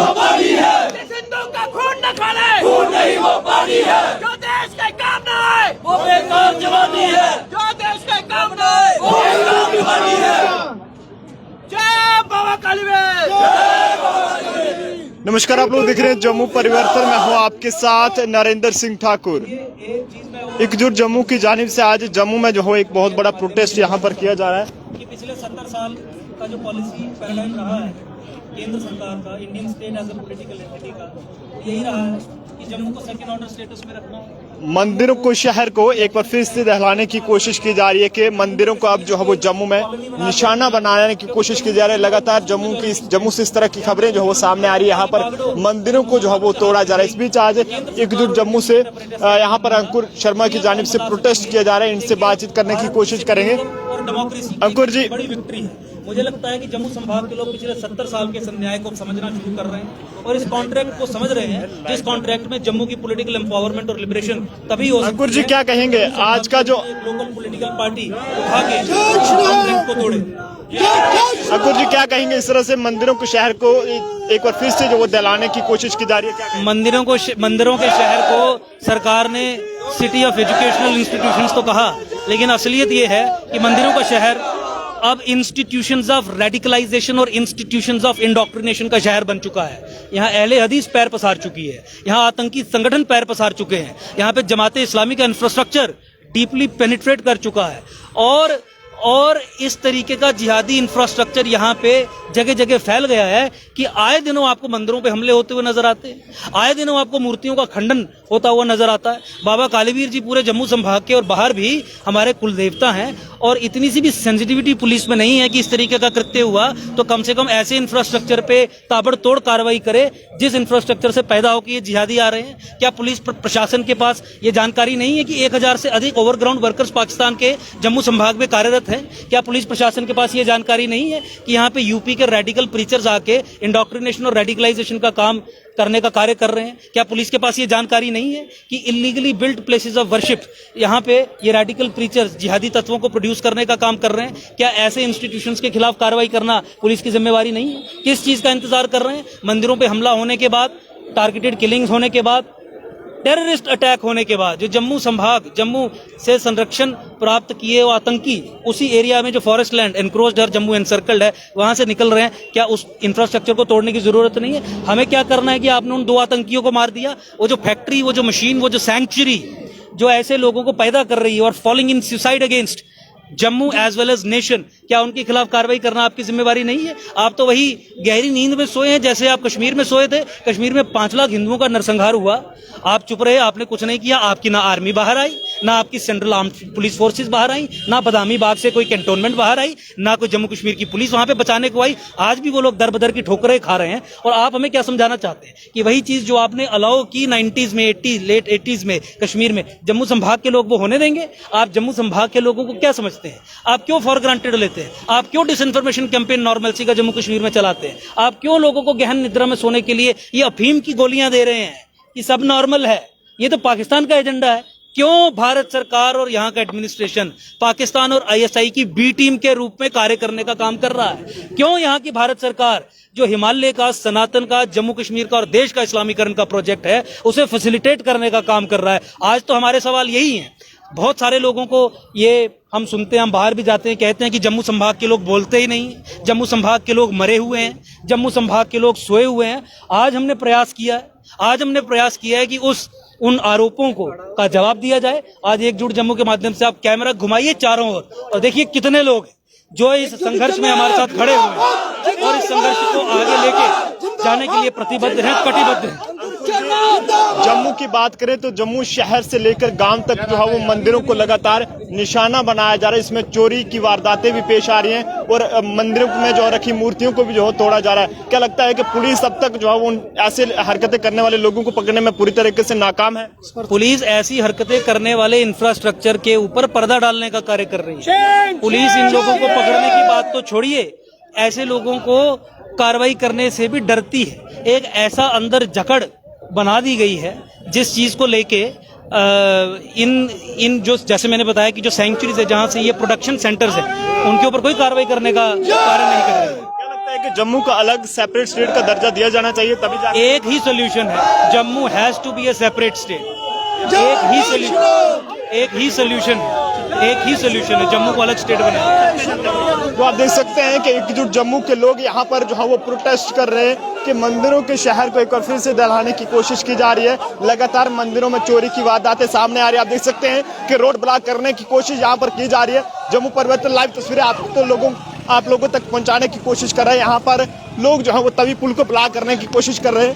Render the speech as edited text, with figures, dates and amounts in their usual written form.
वो पानी है। जिस हिंदू का खून न खाने, खून नहीं वो पानी है। जो देश के काम न आए, वो बेकार जवानी है। जो देश के काम न आए, वो बेकार जवानी है। जय बाबा कालीवीर। नमस्कार, आप लोग देख रहे हैं जम्मू परिवर्तन। मैं हूं आपके साथ नरेंद्र सिंह ठाकुर। एकजुट जम्मू की जानिब से आज जम्मू में जो है एक बहुत बड़ा प्रोटेस्ट यहां पर किया जा रहा है कि पिछले 70 साल का जो पॉलिसी पैराडाइम रहा है केंद्र सरकार का, Indian state as a political entity का, यही रहा है कि जम्मू को सेकंड ऑर्डर स्टेटस में रखना। मंदिरों को, शहर को एक बार फिर से दहलाने की कोशिश की जा रही है कि मंदिरों को अब जो है वो जम्मू में निशाना बनाने की कोशिश की जा रही है। लगातार जम्मू से इस तरह की खबरें जो है वो सामने आ रही है। यहाँ पर मंदिरों को जो है वो तोड़ा जा रहा है। इस बीच आज एकजुट जम्मू से यहाँ पर अंकुर शर्मा की जानिब से प्रोटेस्ट किया जा रहा है। इनसे बातचीत करने की कोशिश करेंगे। और डेमोक्रेसी अंकुर जी, बड़ी विक्ट्री है। मुझे लगता है कि जम्मू संभाग के लोग पिछले 70 साल के अन्याय को समझना शुरू कर रहे हैं और इस कॉन्ट्रैक्ट को समझ रहे हैं, जिस कॉन्ट्रैक्ट में जम्मू की पॉलिटिकल एम्पावरमेंट और लिबरेशन तभी हो सकती है। अंकुर जी, क्या कहेंगे आज का जो लोकल पॉलिटिकल पार्टी उठा के कॉन्ट्रैक्ट को तोड़े। अंकुर जी, क्या कहेंगे इस तरह से मंदिरों को, शहर को एक बार फिर से जो वो दहलाने की कोशिश की जा रही है? क्या मंदिरों के शहर को सरकार ने सिटी ऑफ एजुकेशनल इंस्टीट्यूशंस तो कहा, लेकिन असलियत ये है कि मंदिरों का शहर अब इंस्टीट्यूशंस ऑफ रेडिकलाइजेशन और इंस्टीट्यूशंस ऑफ इंडोक्ट्रिनेशन का शहर बन चुका है। यहाँ अहले हदीस पैर पसार चुकी है, यहाँ आतंकी संगठन पैर पसार चुके हैं, यहाँ पे जमाते इस्लामी का इंफ्रास्ट्रक्चर डीपली पेनिट्रेट कर चुका है और इस तरीके का जिहादी इंफ्रास्ट्रक्चर यहाँ पे जगह जगह फैल गया है कि आए दिनों आपको मंदिरों पे हमले होते हुए नजर आते हैं, आए दिनों आपको मूर्तियों का खंडन होता हुआ नजर आता है। बाबा कालीवीर जी पूरे जम्मू संभाग के और बाहर भी हमारे कुलदेवता हैं और इतनी सी भी सेंसिटिविटी पुलिस में नहीं है कि इस तरीके का कृत्य हुआ तो कम से कम ऐसे इंफ्रास्ट्रक्चर पे ताबड़तोड़ कार्रवाई करे जिस इंफ्रास्ट्रक्चर से पैदा होकर ये जिहादी आ रहे हैं। क्या पुलिस प्रशासन के पास ये जानकारी नहीं है कि 1000 से अधिक ओवरग्राउंड वर्कर्स पाकिस्तान के जम्मू संभाग में कार्यरत हैं? क्या पुलिस प्रशासन के पास ये जानकारी नहीं है कि यहाँ पे यूपी के रेडिकल प्रीचर्स आके इंडोक्ट्रिनेशन और रेडिकलाइजेशन का काम करने का कार्य कर रहे हैं? क्या पुलिस के पास ये जानकारी नहीं है कि illegally built places of worship यहाँ पे ये रेडिकल प्रीचर्स जिहादी तत्वों को प्रोड्यूस करने का काम कर रहे हैं? क्या ऐसे इंस्टीट्यूशंस के खिलाफ कार्रवाई करना पुलिस की जिम्मेवारी नहीं है? किस चीज का इंतजार कर रहे हैं? मंदिरों पे हमला होने के बाद, टारगेटेड किलिंग्स होने के बाद, टेररिस्ट अटैक होने के बाद, जो जम्मू से संरक्षण प्राप्त किए वो आतंकी उसी एरिया में जो फॉरेस्ट लैंड एनक्रोच्ड है, जम्मू एनसर्कल्ड है, वहां से निकल रहे हैं, क्या उस इंफ्रास्ट्रक्चर को तोड़ने की जरूरत नहीं है? हमें क्या करना है कि आपने उन 2 आतंकियों को मार दिया। वो जो फैक्ट्री, वो जो मशीन, वो जो सैंक्चुरी जो ऐसे लोगों को पैदा कर रही है और following in suicide against Jammu as well as nation, क्या उनके खिलाफ कार्रवाई करना आपकी जिम्मेवारी नहीं है? आप तो वही गहरी नींद में सोए हैं जैसे आप कश्मीर में सोए थे। कश्मीर में 5 लाख हिंदुओं का नरसंहार हुआ, आप चुप रहे, आपने कुछ नहीं किया। आपकी ना आर्मी बाहर आई, ना आपकी सेंट्रल आर्म पुलिस फोर्सेस बाहर आई, ना बदामी बाग से कोई कैंटोनमेंट बाहर आई, ना कोई जम्मू कश्मीर की पुलिस वहां पे बचाने को आई। आज भी वो लोग दर बदर की ठोकरें खा रहे हैं। और आप हमें क्या समझाना चाहते हैं कि वही चीज जो आपने अलाउ की 90s में, लेट 80s में कश्मीर में, जम्मू संभाग के लोग वो होने देंगे? आप जम्मू संभाग के लोगों को क्या समझते हैं? आप क्यों फॉर ग्रांटेड लेते हैं? आप क्यों डिसइंफॉर्मेशन कैंपेन नॉर्मलसी का जम्मू कश्मीर में चलाते हैं? आप क्यों लोगों को गहन निद्रा में सोने के लिए ये अफीम की गोलियां दे रहे हैं कि सब नॉर्मल है? ये तो पाकिस्तान का एजेंडा है। क्यों भारत सरकार और यहाँ का एडमिनिस्ट्रेशन पाकिस्तान और आईएसआई की बी टीम के रूप में कार्य करने का काम कर रहा है? क्यों यहाँ की भारत सरकार जो हिमालय का, सनातन का, जम्मू कश्मीर का और देश का इस्लामीकरण का प्रोजेक्ट है उसे फैसिलिटेट करने का काम कर रहा है? आज तो हमारे सवाल यही है। बहुत सारे लोगों को ये हम सुनते हैं, हम बाहर भी जाते हैं, कहते हैं कि जम्मू संभाग के लोग बोलते ही नहीं, जम्मू संभाग के लोग मरे हुए हैं, जम्मू संभाग के लोग सोए हुए हैं। आज हमने प्रयास किया है कि उन आरोपों का जवाब दिया जाए। आज एकजुट जम्मू के माध्यम से आप कैमरा घुमाइए चारों ओर और देखिए कितने लोग हैं जो इस संघर्ष में हमारे साथ खड़े हुए हैं और इस संघर्ष को आगे लेके जाने के लिए प्रतिबद्ध हैं, कटिबद्ध हैं। जम्मू की बात करें तो जम्मू शहर से लेकर गांव तक जो है वो मंदिरों को लगातार निशाना बनाया जा रहा है। इसमें चोरी की वारदातें भी पेश आ रही हैं और मंदिरों में जो रखी मूर्तियों को भी जो है तोड़ा जा रहा है। क्या लगता है कि पुलिस अब तक जो है वो ऐसे हरकतें करने वाले लोगों को पकड़ने में पूरी तरीके से नाकाम है? पुलिस ऐसी हरकतें करने वाले इंफ्रास्ट्रक्चर के ऊपर पर्दा डालने का कार्य कर रही है। पुलिस इन लोगों को पकड़ने की बात तो छोड़िए, ऐसे लोगों को कार्रवाई करने से भी डरती है। एक ऐसा अंदर जकड़ बना दी गई है जिस चीज को लेके इन जो जैसे मैंने बताया कि जो सैंक्चुरीज है जहां से ये प्रोडक्शन सेंटर्स है उनके ऊपर कोई कार्रवाई करने का कार्य नहीं कर रहे हैं। क्या लगता है हैं कि जम्मू का अलग सेपरेट स्टेट का दर्जा दिया जाना चाहिए, तभी जाके एक ही सोल्यूशन है, Jammu has to be a separate state. एक ही सोल्यूशन है, जम्मू को अलग स्टेट बनाना। तो आप देख सकते हैं कि एकजुट जम्मू के लोग यहाँ पर जो है वो प्रोटेस्ट कर रहे हैं कि मंदिरों के शहर को एक बार फिर से दहलाने की कोशिश की जा रही है। लगातार मंदिरों में चोरी की वारदातें सामने आ रही है। आप देख सकते हैं कि रोड ब्लॉक करने की कोशिश यहाँ पर की जा रही है। जम्मू परिवर्तन लाइव तस्वीरें आप लोगों तक पहुंचाने की कोशिश कर रहे हैं। यहाँ पर लोग जो है वो तवी पुल को ब्लॉक करने की कोशिश कर रहे हैं।